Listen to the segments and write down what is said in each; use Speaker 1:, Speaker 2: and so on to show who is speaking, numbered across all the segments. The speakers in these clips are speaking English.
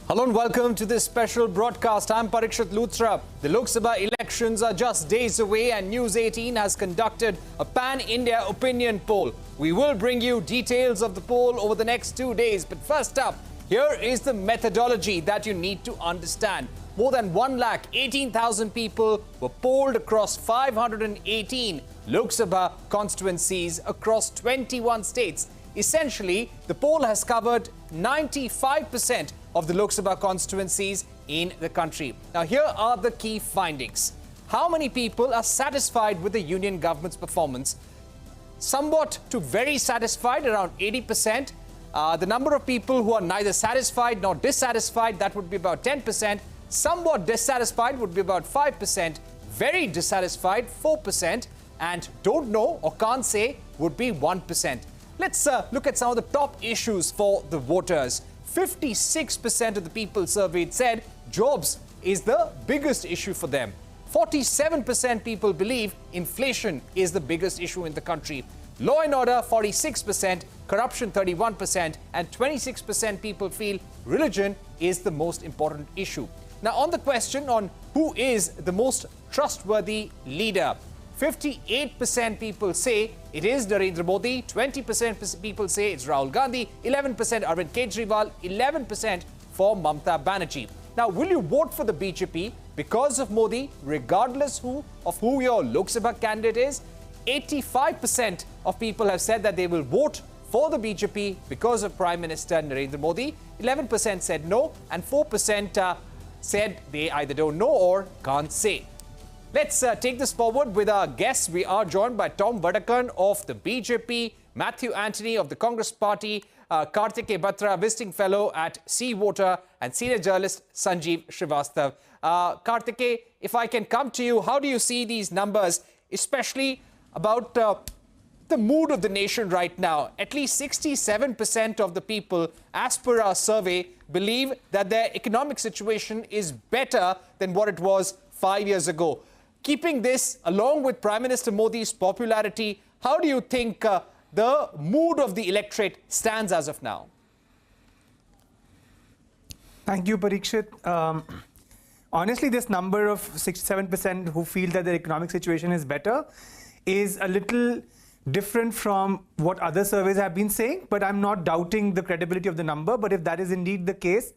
Speaker 1: Hello and welcome to this special broadcast. I'm Parikshit Luthra. The Lok Sabha elections are just days away and News 18 has conducted a pan-India opinion poll. We will bring you details of the poll over the next 2 days. But first up, here is the methodology that you need to understand. More than 1,18,000 people were polled across 518 Lok Sabha constituencies across 21 states. Essentially, the poll has covered 95% of the Lok Sabha constituencies in the country. Now, here are the key findings. How many people are satisfied with the union government's performance? Somewhat to very satisfied, around 80%. The number of people who are neither satisfied nor dissatisfied, that would be about 10%. Somewhat dissatisfied would be about 5%. Very dissatisfied, 4%. And don't know or can't say would be 1%. Let's look at some of the top issues for the voters. 56% of the people surveyed said jobs is the biggest issue for them. 47% people believe inflation is the biggest issue in the country. Law and order, 46%, corruption, 31%, and 26% people feel religion is the most important issue. Now, on the question on who is the most trustworthy leader, 58% people say it is Narendra Modi, 20% people say it's Rahul Gandhi, 11% Arvind Kejriwal, 11% for Mamata Banerjee. Now, will you vote for the BJP because of Modi, regardless of who your Lok Sabha candidate is? 85% of people have said that they will vote for the BJP because of Prime Minister Narendra Modi. 11% said no, and 4% said they either don't know or can't say. Let's take this forward with our guests. We are joined by Tom Vadakan of the BJP, Matthew Anthony of the Congress Party, Kartike Batra, visiting fellow at Sea Water, and senior journalist Sanjeev Srivastav. Kartike, if I can come to you, how do you see these numbers, especially about the mood of the nation right now? At least 67% of the people, as per our survey, believe that their economic situation is better than what it was 5 years ago. Keeping this along with Prime Minister Modi's popularity, how do you think the mood of the electorate stands as of now?
Speaker 2: Thank you, Parikshit. Honestly, this number of 67% who feel that their economic situation is better is a little different from what other surveys have been saying, but I'm not doubting the credibility of the number. But if that is indeed the case,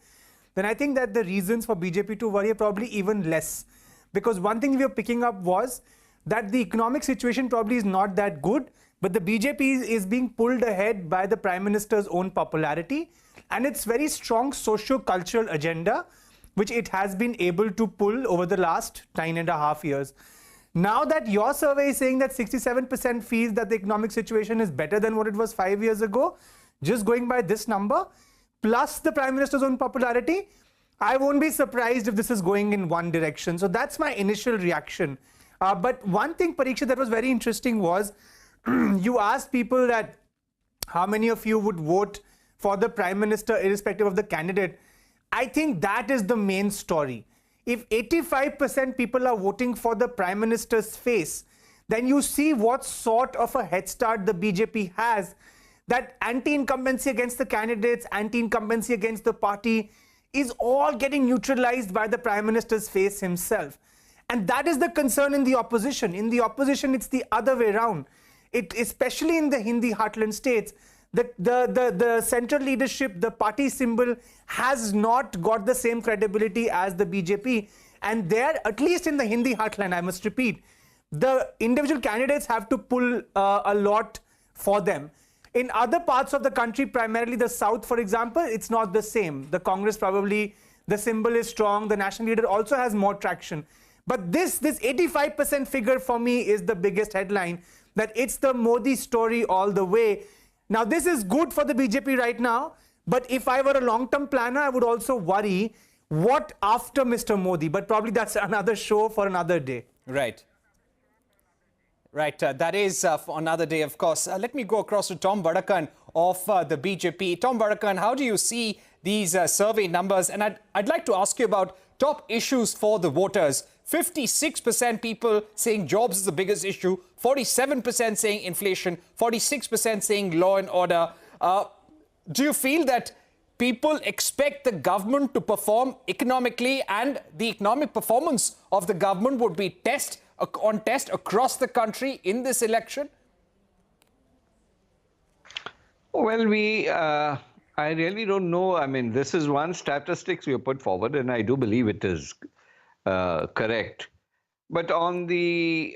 Speaker 2: then I think that the reasons for BJP to worry are probably even less. Because one thing we were picking up was that the economic situation probably is not that good, but the BJP is being pulled ahead by the Prime Minister's own popularity and its very strong socio-cultural agenda, which it has been able to pull over the last 9.5 years. Now that your survey is saying that 67% feels that the economic situation is better than what it was 5 years ago, just going by this number, plus the Prime Minister's own popularity, I won't be surprised if this is going in one direction. So that's my initial reaction. But one thing, Pariksha, that was very interesting was you asked people that how many of you would vote for the Prime Minister irrespective of the candidate. I think that is the main story. If 85% people are voting for the Prime Minister's face, then you see what sort of a head start the BJP has. That anti-incumbency against the candidates, anti-incumbency against the party, is all getting neutralized by the Prime Minister's face himself. And that is the concern in the opposition. In the opposition, it's the other way around. Especially in the Hindi heartland states, the central leadership, the party symbol has not got the same credibility as the BJP. And there, at least in the Hindi heartland, I must repeat, the individual candidates have to pull a lot for them. In other parts of the country, primarily the South, for example, it's not the same. The Congress probably, the symbol is strong. The national leader also has more traction. But this 85% figure for me is the biggest headline, that it's the Modi story all the way. Now, this is good for the BJP right now. But if I were a long-term planner, I would also worry what after Mr. Modi. But probably that's another show for another day.
Speaker 1: Right. Right, that is for another day, of course. Let me go across to Tom Vadakan of the BJP. Tom Vadakan, how do you see these survey numbers? And I'd like to ask you about top issues for the voters. 56% people saying jobs is the biggest issue, 47% saying inflation, 46% saying law and order. Do you feel that people expect the government to perform economically, and the economic performance of the government would be on test across the country in this election?
Speaker 3: Well, I really don't know. I mean, this is one statistics we have put forward, and I do believe it is correct. But on the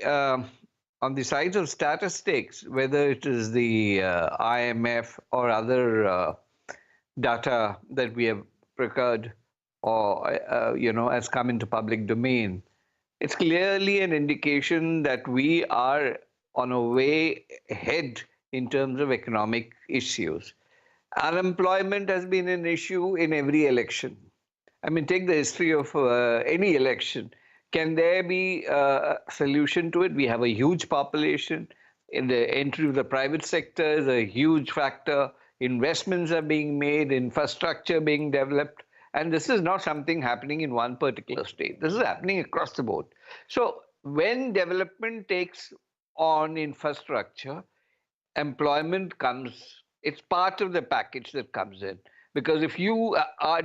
Speaker 3: sides of statistics, whether it is the IMF or other data that we have procured or has come into public domain, it's clearly an indication that we are on a way ahead in terms of economic issues. Unemployment has been an issue in every election. I mean, take the history of any election. Can there be a solution to it? We have a huge population. In the entry of the private sector is a huge factor. Investments are being made, infrastructure being developed. And this is not something happening in one particular state. This is happening across the board. So when development takes on infrastructure, employment comes, it's part of the package that comes in. Because if you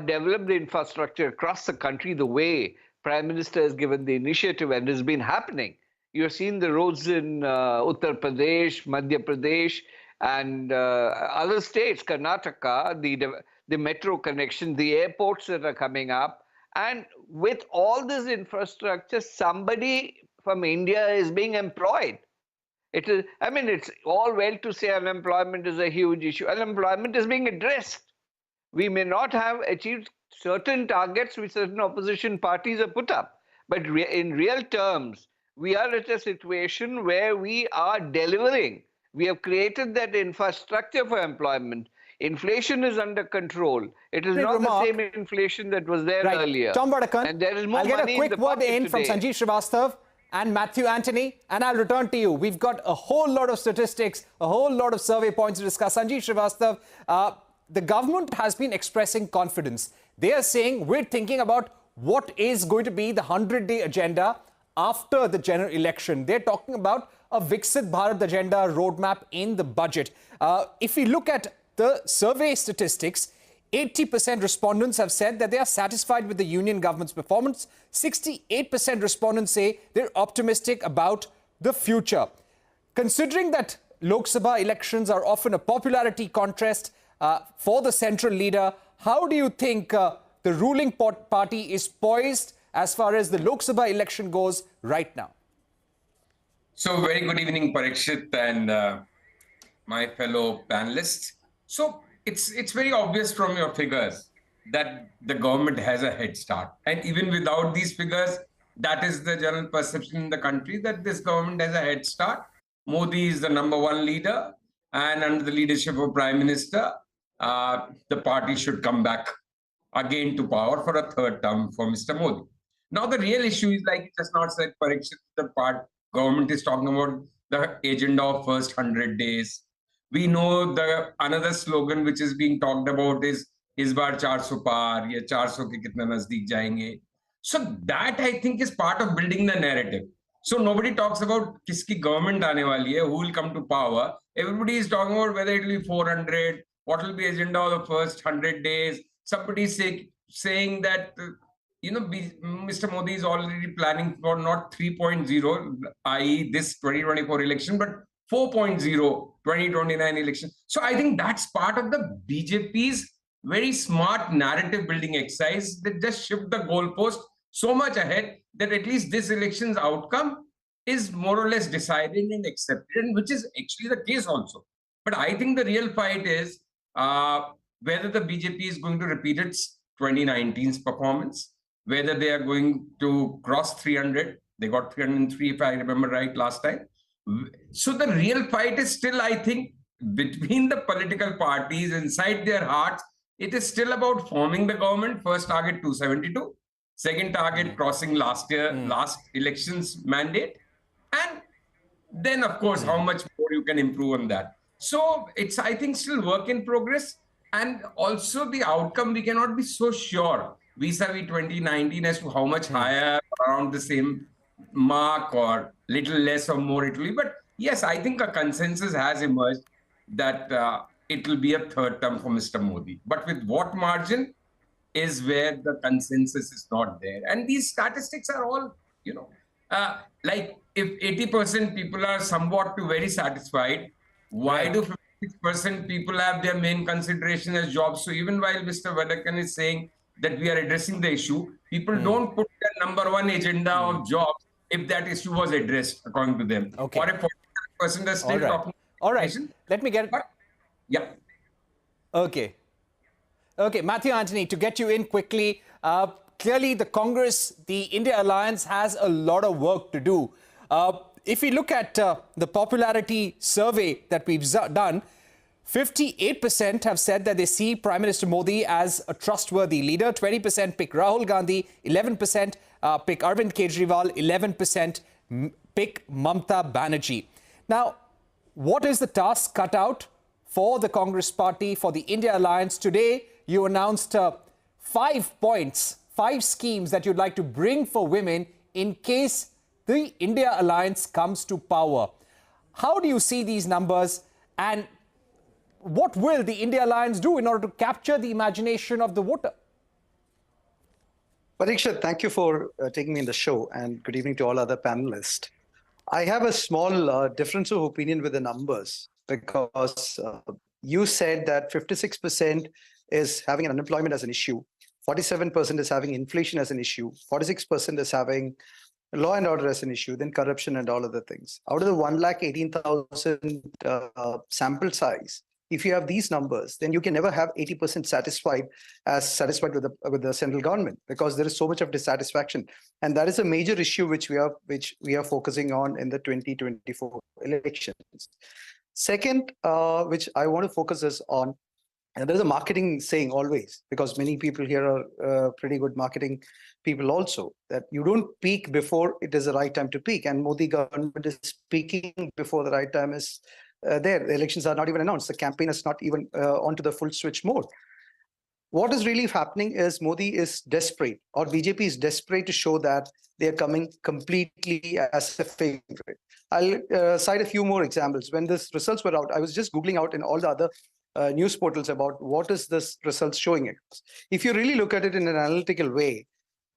Speaker 3: develop the infrastructure across the country the way Prime Minister has given the initiative and has been happening, you're seeing the roads in Uttar Pradesh, Madhya Pradesh, and other states, Karnataka, the metro connection, the airports that are coming up. And with all this infrastructure, somebody from India is being employed. It is, I mean, it's all well to say unemployment is a huge issue. Unemployment is being addressed. We may not have achieved certain targets which certain opposition parties have put up, but in real terms, we are at a situation where we are delivering. We have created that infrastructure for employment. Inflation is under control. It is not the same inflation that was there earlier.
Speaker 1: Tom Vadakan,
Speaker 3: and there is more
Speaker 1: I'll get
Speaker 3: money
Speaker 1: a quick
Speaker 3: in the
Speaker 1: word in
Speaker 3: today.
Speaker 1: from Sanjeev Srivastava and Matthew Anthony, and I'll return to you. We've got a whole lot of statistics, a whole lot of survey points to discuss. Sanjeev Srivastava, the government has been expressing confidence. They are saying we're thinking about what is going to be the 100-day agenda after the general election. They're talking about a Viksit Bharat agenda roadmap in the budget. If we look at the survey statistics, 80% respondents have said that they are satisfied with the union government's performance. 68% respondents say they're optimistic about the future. Considering that Lok Sabha elections are often a popularity contest for the central leader, how do you think the ruling party is poised as far as the Lok Sabha election goes right now?
Speaker 4: So, very good evening, Parikshit and my fellow panelists. So, it's very obvious from your figures that the government has a head start. And even without these figures, that is the general perception in the country, that this government has a head start. Modi is the #1 leader, and under the leadership of Prime Minister, the party should come back again to power for a third term for Mr. Modi. Now, the real issue is, like you just not said, Parikshit, the government is talking about the agenda of first 100 days. We know another slogan which is being talked about is बार 400 पार, या 400 के कितना नजदीक जाएंगे. So that, I think, is part of building the narrative. So nobody talks about किसकी government आने वाली है, who will come to power. Everybody is talking about whether it will be 400, what will be agenda of the first 100 days. Somebody saying that Mr. Modi is already planning for not 3.0, i.e. this 2024 election, but 4.0, 2029 election. So I think that's part of the BJP's very smart narrative building exercise that just shift the goalpost so much ahead that at least this election's outcome is more or less decided and accepted, which is actually the case also. But I think the real fight is whether the BJP is going to repeat its 2019's performance, whether they are going to cross 300. They got 303, if I remember right, last time. So the real fight is still, I think, between the political parties inside their hearts. It is still about forming the government. First target 272, second target crossing last election's mandate, and then of course how much more you can improve on that. So it's, I think, still work in progress, and also the outcome we cannot be so sure vis-a-vis 2019 as to how much higher, around the same mark or little less or more it will be. But yes, I think a consensus has emerged that it will be a third term for Mr. Modi. But with what margin is where the consensus is not there. And these statistics are all, like if 80% people are somewhat to very satisfied, why do 56% people have their main consideration as jobs? So even while Mr. Vadakan is saying that we are addressing the issue, people don't put their number one agenda of jobs if that issue was addressed, according to them.
Speaker 1: Okay.
Speaker 4: Or if 40% are still talking.
Speaker 1: All right. Let me get...
Speaker 4: Yeah.
Speaker 1: Okay. Okay, Matthew Anthony, to get you in quickly, clearly the Congress, the India Alliance has a lot of work to do. If we look at the popularity survey that we've done, 58% have said that they see Prime Minister Modi as a trustworthy leader. 20% pick Rahul Gandhi, 11% pick Arvind Kejriwal, 11% pick Mamata Banerjee. Now, what is the task cut out for the Congress party, for the India Alliance? Today, you announced 5 points, 5 schemes that you'd like to bring for women in case the India Alliance comes to power. How do you see these numbers, and what will the India Alliance do in order to capture the imagination of the voter?
Speaker 5: Parikshit, thank you for taking me in the show, and good evening to all other panelists. I have a small difference of opinion with the numbers, because you said that 56% is having unemployment as an issue, 47% is having inflation as an issue, 46% is having law and order as an issue, then corruption and all other things. Out of the 118,000 sample size, if you have these numbers, then you can never have 80% satisfied with the central government, because there is so much of dissatisfaction, and that is a major issue which we are focusing on in the 2024 elections. Second, which I want to focus is on, and there's a marketing saying always, because many people here are pretty good marketing people also, that you don't peak before it is the right time to peak. And Modi government is peaking before the right time is there. The elections are not even announced. The campaign is not even onto the full switch mode. What is really happening is Modi is desperate, or BJP is desperate to show that they are coming completely as a favorite. I'll cite a few more examples. When these results were out, I was just Googling out in all the other news portals about what is this results showing us. If you really look at it in an analytical way,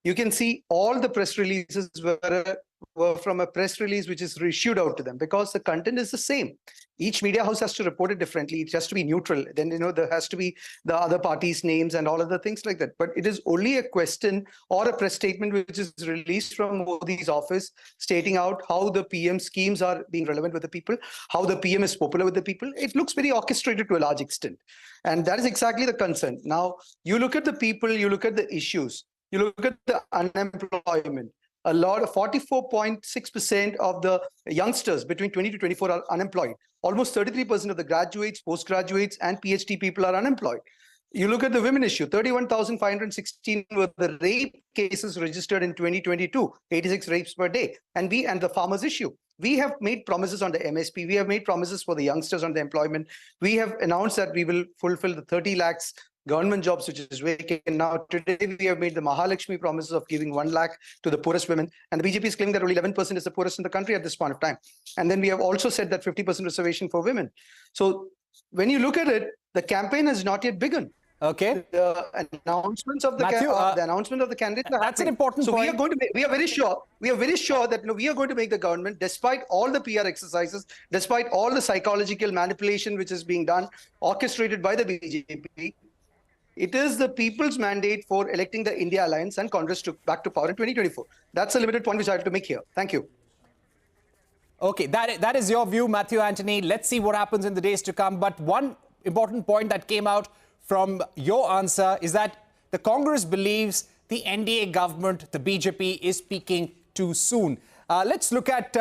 Speaker 5: you can see all the press releases were from a press release which is issued out to them, because the content is the same. Each media house has to report it differently. It has to be neutral. Then, there has to be the other parties' names and all other things like that. But it is only a question or a press statement which is released from Modi's office, stating out how the PM schemes are being relevant with the people, how the PM is popular with the people. It looks very orchestrated to a large extent. And that is exactly the concern. Now, you look at the people, you look at the issues, you look at the unemployment. A lot of 44.6% of the youngsters between 20 to 24 are unemployed. Almost 33% of the graduates, postgraduates, and PhD people are unemployed. You look at the women issue, 31,516 were the rape cases registered in 2022, 86 rapes per day. And the farmers issue. We have made promises on the MSP. We have made promises for the youngsters on the employment. We have announced that we will fulfill the 30 lakhs government jobs which is vacant. Now, today we have made the Mahalakshmi promises of giving 1 lakh to the poorest women. And the BJP is claiming that only 11% is the poorest in the country at this point of time. And then we have also said that 50% reservation for women. So when you look at it, the campaign has not yet begun.
Speaker 1: Okay.
Speaker 5: The announcements of the announcement of the candidates.
Speaker 1: That's an important point.
Speaker 5: We are going to we are very sure that we are going to make the government, despite all the PR exercises, despite all the psychological manipulation which is being done, orchestrated by the BJP. It is the people's mandate for electing the India Alliance and Congress back to power in 2024. That's a limited point which I have to make here. Thank you.
Speaker 1: Okay, that is your view, Matthew Anthony. Let's see what happens in the days to come. But one important point that came out from your answer is that the Congress believes the NDA government, the BJP, is peaking too soon. Let's look at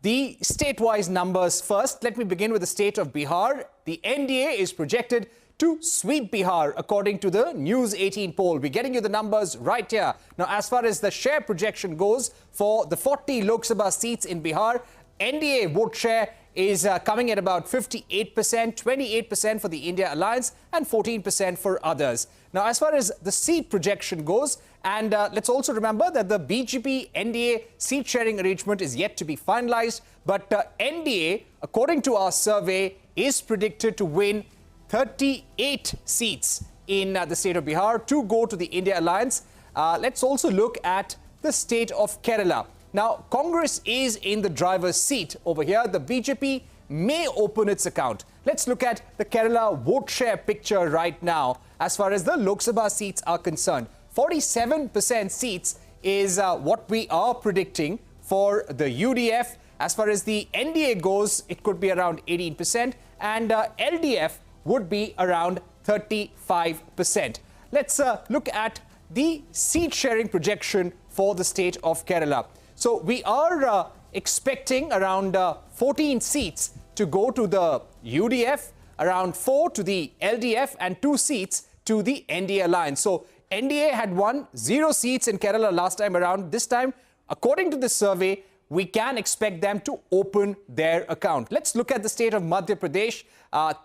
Speaker 1: the state-wise numbers first. Let me begin with the state of Bihar. The NDA is projected to sweep Bihar, according to the News18 poll. We're getting you the numbers right here. Now, as far as the share projection goes, for the 40 Lok Sabha seats in Bihar, NDA vote share is coming at about 58%, 28% for the India Alliance and 14% for others. Now, as far as the seat projection goes, and let's also remember that the BJP NDA seat sharing arrangement is yet to be finalized, but NDA, according to our survey, is predicted to win 38 seats in the state of Bihar to go to the India alliance. Let's also look at the state of Kerala. Now, Congress is in the driver's seat over here. The BJP may open its account. Let's look at the Kerala vote share picture right now as far as the Lok Sabha seats are concerned. 47% seats is what we are predicting for the UDF. As far as the NDA goes, it could be around 18%, and LDF would be around 35%. Let's look at the seat sharing projection for the state of Kerala. So we are expecting around 14 seats to go to the UDF, around 4 to the LDF, and 2 seats to the NDA alliance. So NDA had won 0 seats in Kerala last time around. This time, according to the survey, we can expect them to open their account. Let's look at the state of Madhya Pradesh.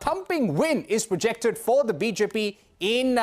Speaker 1: Thumping win is projected for the BJP in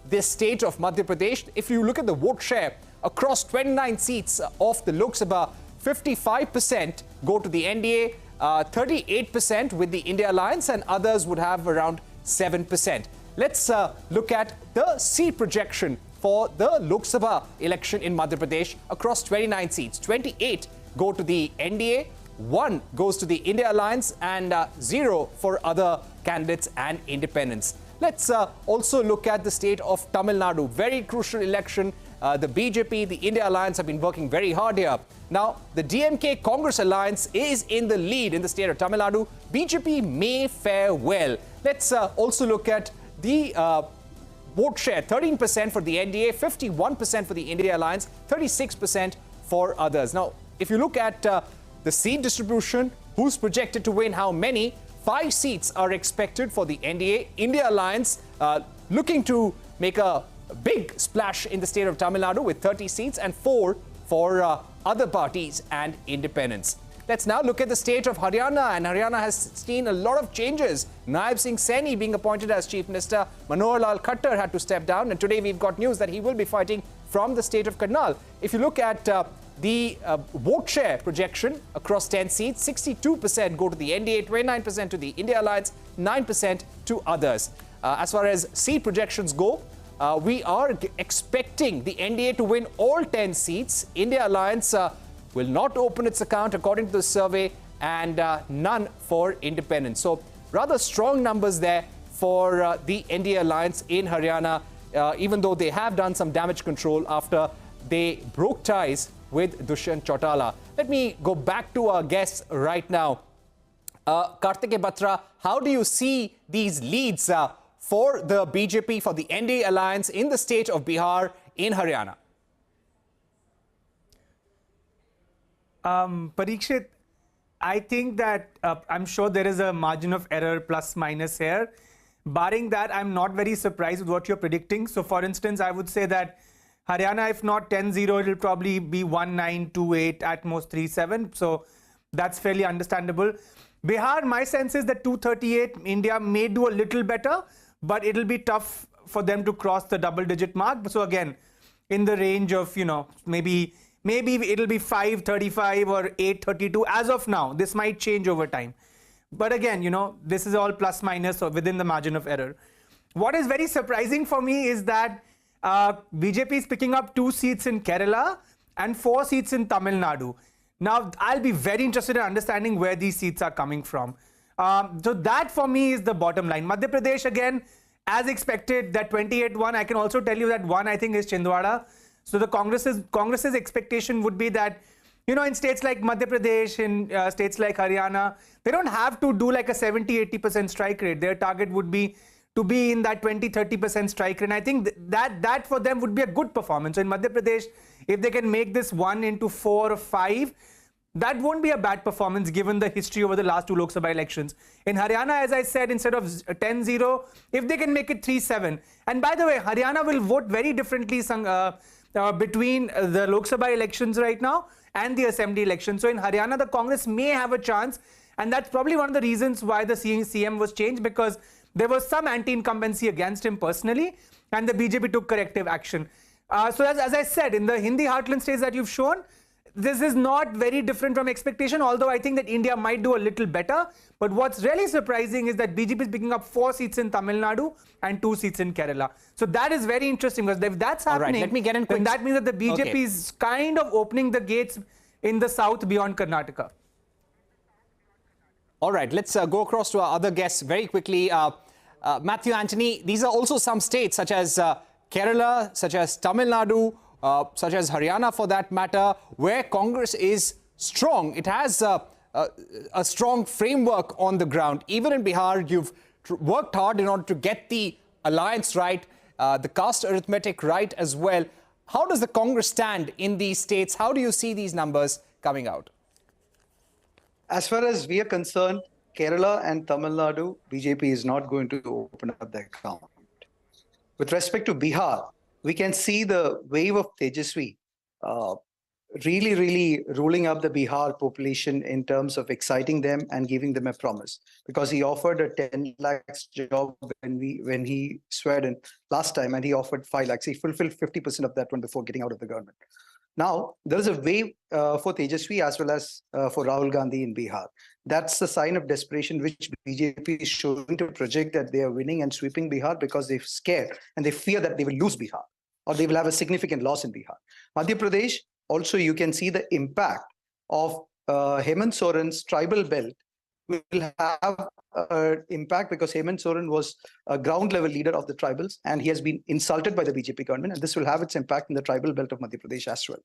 Speaker 1: this state of Madhya Pradesh. If you look at the vote share across 29 seats of the Lok Sabha, 55% go to the NDA, 38% with the India alliance, and others would have around 7%. Let's look at the seat projection for the Lok Sabha election in Madhya Pradesh across 29 seats. 28 go to the NDA, 1 goes to the India alliance, and 0 for other candidates and independents. Let's also look at the state of Tamil Nadu. Very crucial election. The BJP, the India alliance have been working very hard here. Now, the DMK Congress alliance is in the lead in the state of Tamil Nadu. BJP may fare well. Let's also look at the vote share. 13% for the NDA, 51% for the India alliance, 36% for others. Now, if you look at the seat distribution, who's projected to win how many, 5 seats are expected for the NDA. India alliance looking to make a big splash in the state of Tamil Nadu with 30 seats, and 4 for other parties and independents. Let's now look at the state of Haryana, and Haryana has seen a lot of changes. Naib Singh Saini being appointed as Chief Minister, Manohar Lal Khattar had to step down, and today we've got news that he will be fighting from the state of Karnal. If you look at the vote share projection across 10 seats, 62% go to the NDA, 29% to the India alliance, 9% to others. As far as seat projections go, we are expecting the NDA to win all 10 seats. India alliance will not open its account according to the survey, and none for independents. So rather strong numbers there for the NDA alliance in Haryana, even though they have done some damage control after they broke ties with Dushyant Chautala. Let me go back to our guests right now. Kartike Batra, how do you see these leads for the BJP, for the NDA alliance in the state of Bihar, in Haryana?
Speaker 2: Parikshit, I think that I'm sure there is a margin of error plus minus here. Barring that, I'm not very surprised with what you're predicting. So for instance, I would say that Haryana, if not 10-0, it'll probably be 1-9, 2-8, at most 3-7. So that's fairly understandable. Bihar, my sense is that 238, India may do a little better, but it'll be tough for them to cross the double-digit mark. So again, in the range of, maybe it'll be 535 or 832 as of now. This might change over time. But again, this is all plus minus or within the margin of error. What is very surprising for me is that BJP is picking up 2 seats in Kerala and 4 seats in Tamil Nadu. Now, I'll be very interested in understanding where these seats are coming from. So that for me is the bottom line. Madhya Pradesh, again, as expected, that 28-1. I can also tell you that 1, I think, is Chhindwara. So the Congress's expectation would be that, in states like Madhya Pradesh, in states like Haryana, they don't have to do like a 70-80% strike rate. Their target would be to be in that 20-30% strike rate. And I think that for them would be a good performance. So in Madhya Pradesh, if they can make this 1 into 4 or 5, that won't be a bad performance given the history over the last 2 Lok Sabha elections. In Haryana, as I said, instead of 10-0, if they can make it 3-7. And by the way, Haryana will vote very differently between the Lok Sabha elections right now and the Assembly elections. So in Haryana, the Congress may have a chance. And that's probably one of the reasons why the CM was changed, because there was some anti-incumbency against him personally, and the BJP took corrective action. So as I said, in the Hindi heartland states that you've shown, this is not very different from expectation, although I think that India might do a little better. But what's really surprising is that BJP is picking up 4 seats in Tamil Nadu and 2 seats in Kerala. So that is very interesting, because if that's happening,
Speaker 1: let me get in
Speaker 2: then
Speaker 1: quick.
Speaker 2: that means that the BJP is kind of opening the gates in the south beyond Karnataka.
Speaker 1: All right, let's go across to our other guests very quickly. Matthew Anthony, these are also some states such as Kerala, such as Tamil Nadu, such as Haryana for that matter, where Congress is strong. It has a strong framework on the ground. Even in Bihar, you've worked hard in order to get the alliance right, the caste arithmetic right as well. How does the Congress stand in these states? How do you see these numbers coming out?
Speaker 5: As far as we are concerned, Kerala and Tamil Nadu, BJP is not going to open up the account. With respect to Bihar, we can see the wave of Tejaswi really ruling up the Bihar population in terms of exciting them and giving them a promise. Because he offered a 10 lakhs job when he swore in last time, and he offered 5 lakhs. He fulfilled 50% of that one before getting out of the government. Now, there is a wave for Tejaswi as well as for Rahul Gandhi in Bihar. That's the sign of desperation which BJP is showing to project that they are winning and sweeping Bihar, because they're scared and they fear that they will lose Bihar or they will have a significant loss in Bihar. Madhya Pradesh, also you can see the impact of Hemant Soren's tribal belt will have an impact, because Hemant Soren was a ground level leader of the tribals and he has been insulted by the BJP government, and this will have its impact in the tribal belt of Madhya Pradesh as well.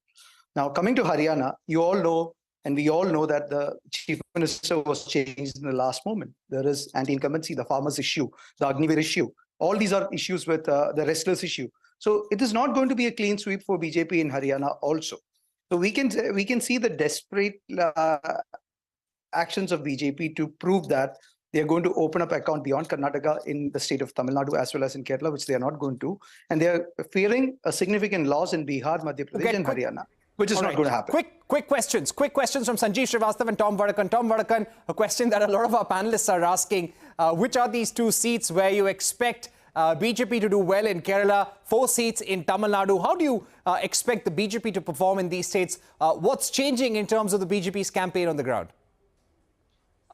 Speaker 5: Now, coming to Haryana, you all know, and we all know, that the chief minister was changed in the last moment. There is anti-incumbency, the farmers issue, the Agniveer issue. All these are issues with the wrestlers issue. So it is not going to be a clean sweep for BJP in Haryana also. So we can see the desperate actions of BJP to prove that they are going to open up account beyond Karnataka in the state of Tamil Nadu as well as in Kerala, which they are not going to. And they are fearing a significant loss in Bihar, Madhya Pradesh and Haryana, which is not going to happen.
Speaker 1: Quick questions from Sanjeev Srivastava and Tom Vadakan. Tom Vadakan, a question that a lot of our panelists are asking. Which are these 2 seats where you expect BJP to do well in Kerala, 4 seats in Tamil Nadu? How do you expect the BJP to perform in these states? What's changing in terms of the BJP's campaign on the ground?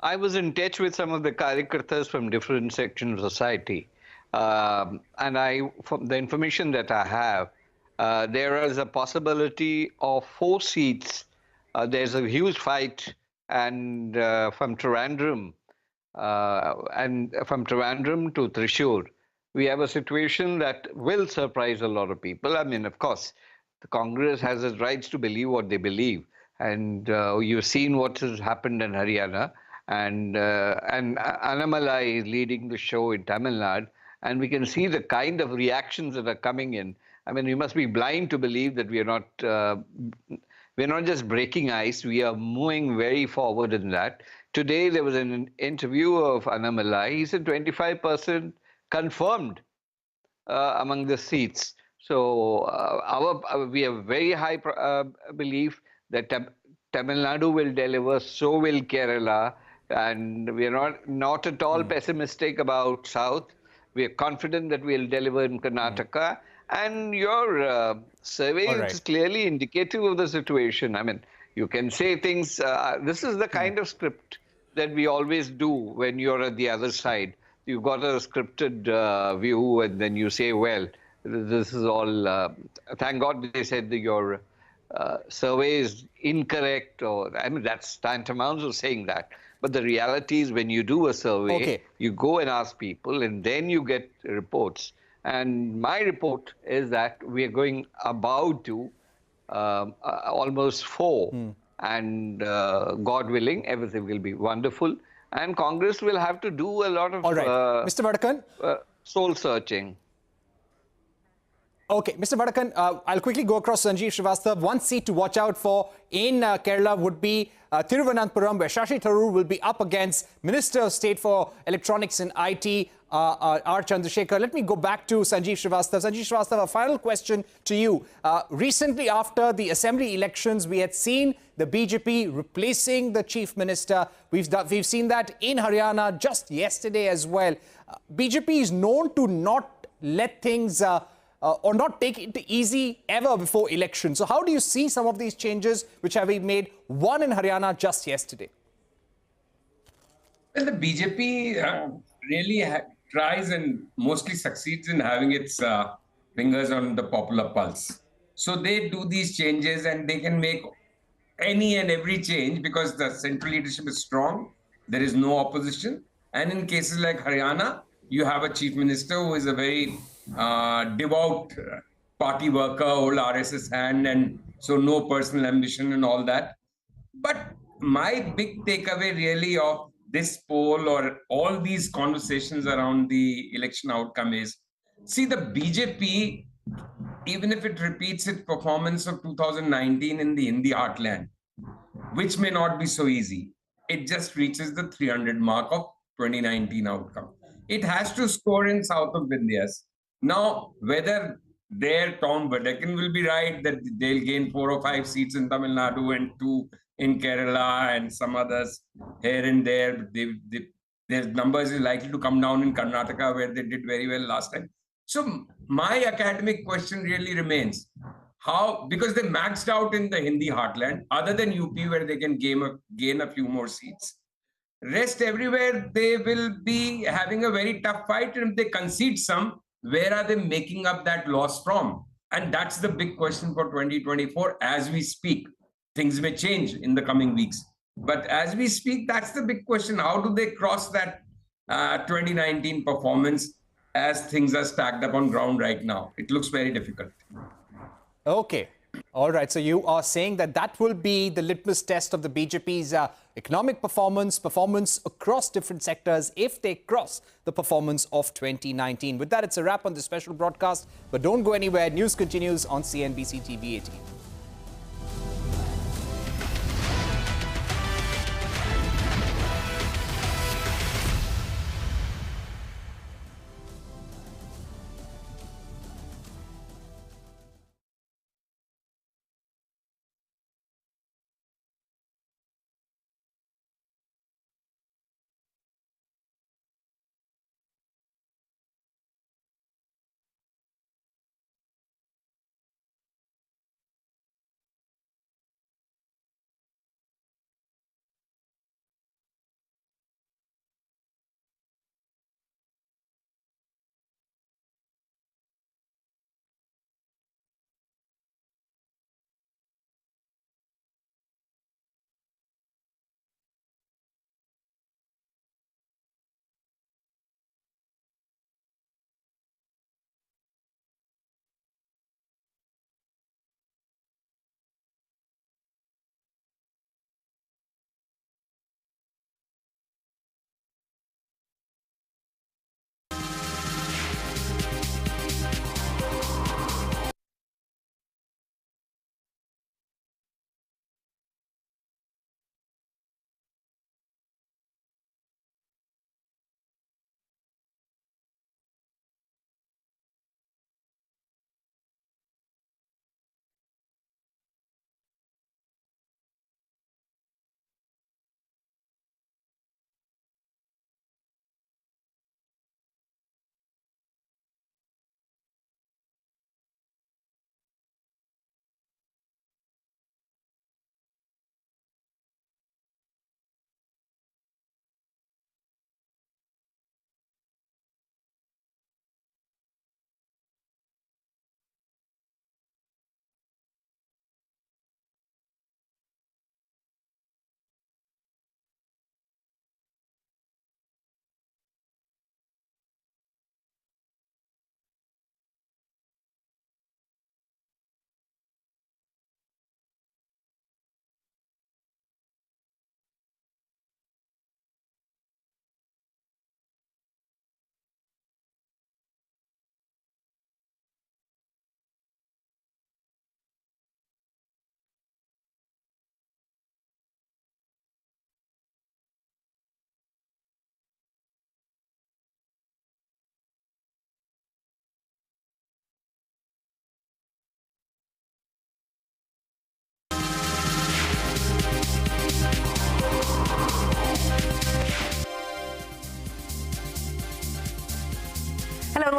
Speaker 3: I was in touch with some of the Karyakartas from different sections of society. And from the information that I have, there is a possibility of 4 seats. There's a huge fight, and from Trivandrum to Thrissur, we have a situation that will surprise a lot of people. I mean, of course, the Congress has its rights to believe what they believe. And you've seen what has happened in Haryana. And I.N.D.I.A is leading the show in Tamil Nadu. And we can see the kind of reactions that are coming in. I mean, you must be blind to believe that we're not just breaking ice. We are moving very forward in that. Today, there was an interview of I.N.D.I.A. He said 25% confirmed among the seats. So we have very high belief that Tamil Nadu will deliver, so will Kerala. And we are not at all pessimistic about South. We are confident that we'll deliver in Karnataka. And your survey is clearly indicative of the situation. I mean, you can say things. This is the kind of script that we always do when you're at the other side. You've got a scripted view, and then you say, well, this is all, thank God they said that your survey is incorrect, or I mean, that's tantamount to saying that. But the reality is, when you do a survey, you go and ask people, and then you get reports. And my report is that we are going about to almost 4. And God willing, everything will be wonderful. And Congress will have to do a lot of
Speaker 1: Mr. Vadakan?
Speaker 3: soul searching.
Speaker 1: Okay, Mr. Vadakan, I'll quickly go across Sanjeev Srivastava. 1 seat to watch out for in Kerala would be Thiruvananthapuram, where Shashi Tharoor will be up against Minister of State for Electronics and IT, R. Chandrasekhar. Let me go back to Sanjeev Srivastava. Sanjeev Srivastava, a final question to you. Recently, after the assembly elections, we had seen the BJP replacing the chief minister. We've seen that in Haryana just yesterday as well. BJP is known to not let things or not take it easy ever before election. So how do you see some of these changes which have been made, one in Haryana just yesterday?
Speaker 4: Well, the BJP really tries and mostly succeeds in having its fingers on the popular pulse. So they do these changes and they can make any and every change because the central leadership is strong. There is no opposition. And in cases like Haryana, you have a chief minister who is a very devout party worker, old RSS hand, and so no personal ambition and all that. But my big takeaway really of this poll or all these conversations around the election outcome is, see, the BJP, even if it repeats its performance of 2019 in the Hindi heartland, which may not be so easy, it just reaches the 300 mark of 2019 outcome. It has to score in south of Vindhyas. Now, whether there Tom Vadakan will be right that they'll gain 4 or 5 seats in Tamil Nadu and 2 in Kerala and some others here and there. Their numbers is likely to come down in Karnataka where they did very well last time. So my academic question really remains, how, because they maxed out in the Hindi heartland, other than UP where they can gain a few more seats. Rest everywhere, they will be having a very tough fight. And if they concede some, where are they making up that loss from? And that's the big question for 2024 as we speak. Things may change in the coming weeks. But as we speak, that's the big question. How do they cross that 2019 performance as things are stacked up on ground right now? It looks very difficult.
Speaker 1: Okay. All right. So you are saying that that will be the litmus test of the BJP's economic performance across different sectors if they cross the performance of 2019. With that, it's a wrap on this special broadcast. But don't go anywhere. News continues on CNBC TV 18.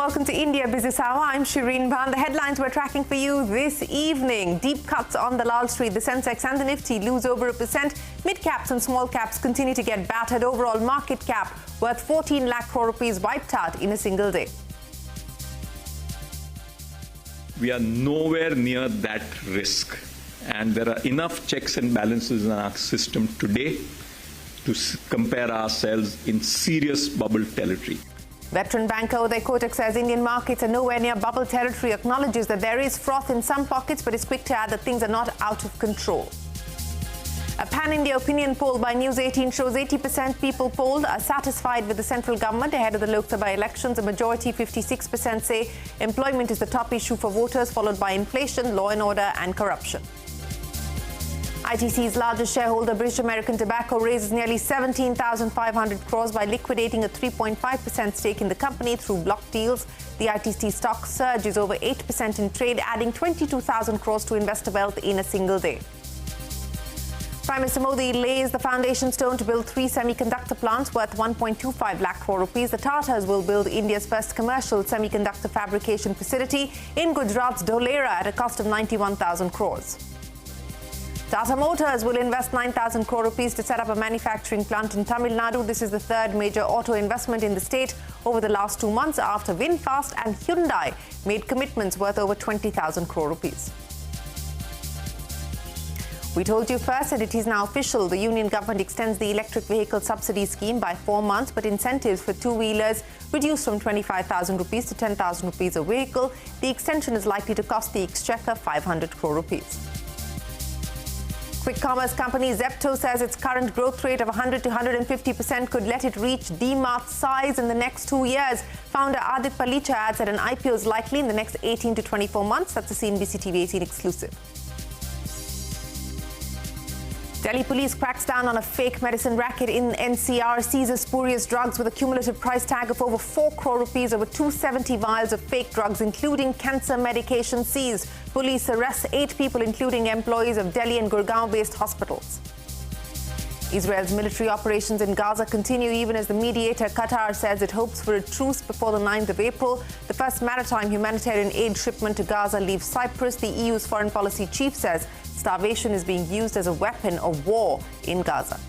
Speaker 6: welcome to India Business Hour. I'm Shireen Bhan. The headlines we're tracking for you this evening. Deep cuts on the Lal Street. The Sensex and the Nifty lose over 1%. Mid-caps and small caps continue to get battered. Overall market cap worth 14 lakh crore rupees wiped out in a single day.
Speaker 7: We are nowhere near that risk. And there are enough checks and balances in our system today to compare ourselves in serious bubble territory.
Speaker 6: Veteran banker Uday Kotak says Indian markets are nowhere near bubble territory, acknowledges that there is froth in some pockets, but is quick to add that things are not out of control. A pan-India opinion poll by News18 shows 80% people polled are satisfied with the central government ahead of the Lok Sabha elections. A majority, 56%, say employment is the top issue for voters, followed by inflation, law and order and corruption. ITC's largest shareholder, British American Tobacco, raises nearly 17,500 crores by liquidating a 3.5% stake in the company through block deals. The ITC stock surge is over 8% in trade, adding 22,000 crores to investor wealth in a single day. Prime Minister Modi lays the foundation stone to build 3 semiconductor plants worth 1.25 lakh crore rupees. The Tatars will build India's first commercial semiconductor fabrication facility in Gujarat's Dholera at a cost of 91,000 crores. Tata Motors will invest 9,000 crore rupees to set up a manufacturing plant in Tamil Nadu. This is the third major auto investment in the state over the last 2 months after VinFast and Hyundai made commitments worth over 20,000 crore rupees. We told you first, and it is now official. The union government extends the electric vehicle subsidy scheme by 4 months, but incentives for two-wheelers reduced from 25,000 rupees to 10,000 rupees a vehicle. The extension is likely to cost the exchequer 500 crore rupees. Quick commerce company Zepto says its current growth rate of 100 to 150% could let it reach D-Mart's size in the next 2 years. Founder Adit Palicha adds that an IPO is likely in the next 18 to 24 months. That's a CNBC TV 18 exclusive. Delhi police cracks down on a fake medicine racket in NCR, seizes spurious drugs with a cumulative price tag of over 4 crore rupees, over 270 vials of fake drugs, including cancer medication seized. Police arrests 8 people, including employees of Delhi and Gurgaon-based hospitals. Israel's military operations in Gaza continue even as the mediator Qatar says it hopes for a truce before the 9th of April. The first maritime humanitarian aid shipment to Gaza leaves Cyprus. The EU's foreign policy chief says starvation is being used as a weapon of war in Gaza.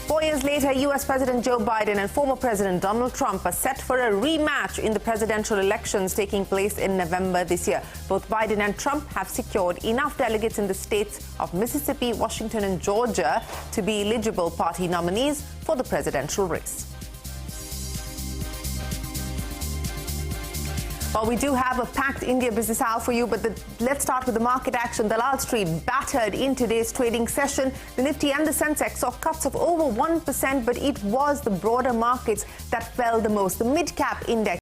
Speaker 6: 4 years later, U.S. President Joe Biden and former President Donald Trump are set for a rematch in the presidential elections taking place in November this year. Both Biden and Trump have secured enough delegates in the states of Mississippi, Washington and Georgia to be eligible party nominees for the presidential race. Well, we do have a packed India Business Hour for you, but let's start with the market action. The Lal Street battered in today's trading session. The Nifty and the Sensex saw cuts of over 1%, but it was the broader markets that fell the most. The mid-cap index